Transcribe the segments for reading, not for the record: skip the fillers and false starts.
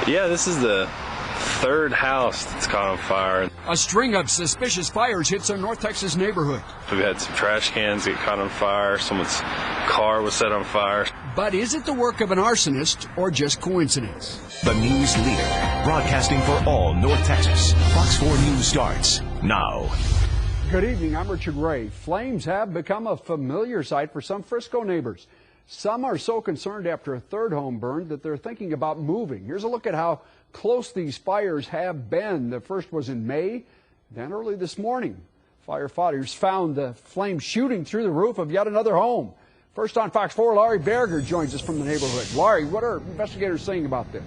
Yeah, this is the third house that's caught on fire. A string of suspicious fires hits a North Texas neighborhood. We've had some trash cans get caught on fire. Someone's car was set on fire. But is it the work of an arsonist or just coincidence? The news leader, broadcasting for all North Texas. Fox 4 News starts now. Good evening, I'm Richard Ray. Flames have become a familiar sight for some Frisco neighbors. Some are so concerned after a third home burned that they're thinking about moving. Here's a look at how close these fires have been. The first was in May, then early this morning. Firefighters found the flames shooting through the roof of yet another home. First on Fox 4, Laurie Berger joins us from the neighborhood. Laurie, what are investigators saying about this?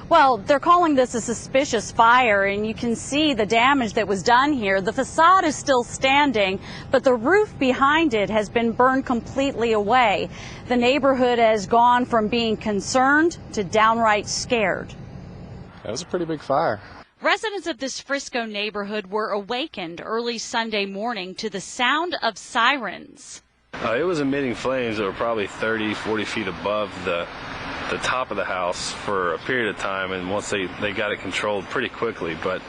Well, they're calling this a suspicious fire, and you can see the damage that was done here. The facade is still standing, but the roof behind it has been burned completely away. The neighborhood has gone from being concerned to downright scared. That was a pretty big fire. Residents of this Frisco neighborhood were awakened early Sunday morning to the sound of sirens. It was emitting flames that were probably 30, 40 feet above the top of the house for a period of time, and once they got it controlled pretty quickly. But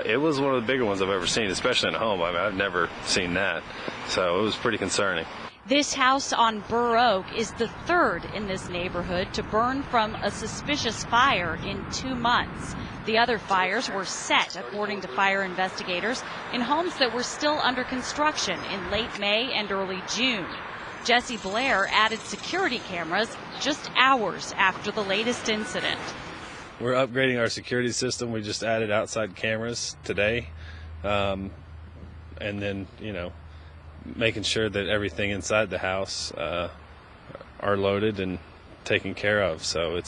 it was one of the bigger ones I've ever seen, especially in a home. I mean, I've never seen that, so it was pretty concerning. This house on Burr Oak is the third in this neighborhood to burn from a suspicious fire in 2 months. The other fires were set, according to fire investigators, in homes that were still under construction in late May and early June. Jesse Blair added security cameras just hours after the latest incident. We're upgrading our security system. We just added outside cameras today, and then, making sure that everything inside the house are loaded and taken care of. So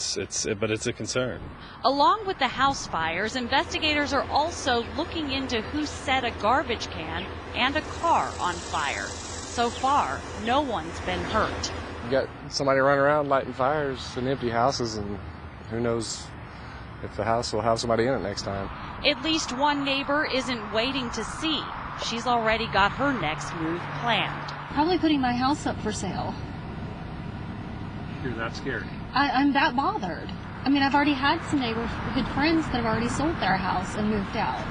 but it's a concern. Along with the house fires, investigators are also looking into who set a garbage can and a car on fire. So far, no one's been hurt. You got somebody running around lighting fires in empty houses, and who knows if the house will have somebody in it next time. At least one neighbor isn't waiting to see. She's already got her next move planned. Probably putting my house up for sale. You're that scared? I'm that bothered. I mean, I've already had some neighborhood friends that have already sold their house and moved out.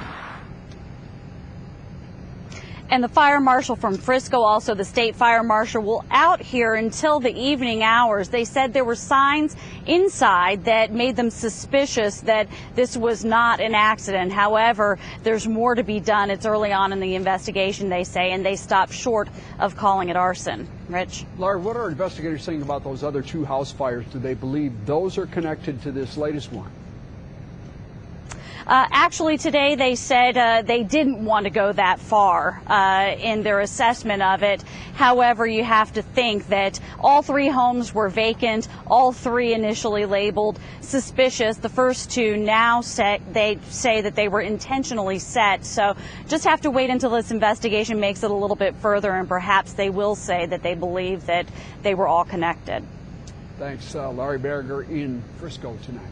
And the fire marshal from Frisco, also the state fire marshal, will out here until the evening hours. They said there were signs inside that made them suspicious that this was not an accident. However, there's more to be done. It's early on in the investigation, they say, and they stopped short of calling it arson. Rich? Laurie, what are investigators saying about those other two house fires? Do they believe those are connected to this latest one? Actually, today they said they didn't want to go that far in their assessment of it. However, you have to think that all three homes were vacant, all three initially labeled suspicious. The first two now they say that they were intentionally set. So just have to wait until this investigation makes it a little bit further, and perhaps they will say that they believe that they were all connected. Thanks, Laurie Berger in Frisco tonight.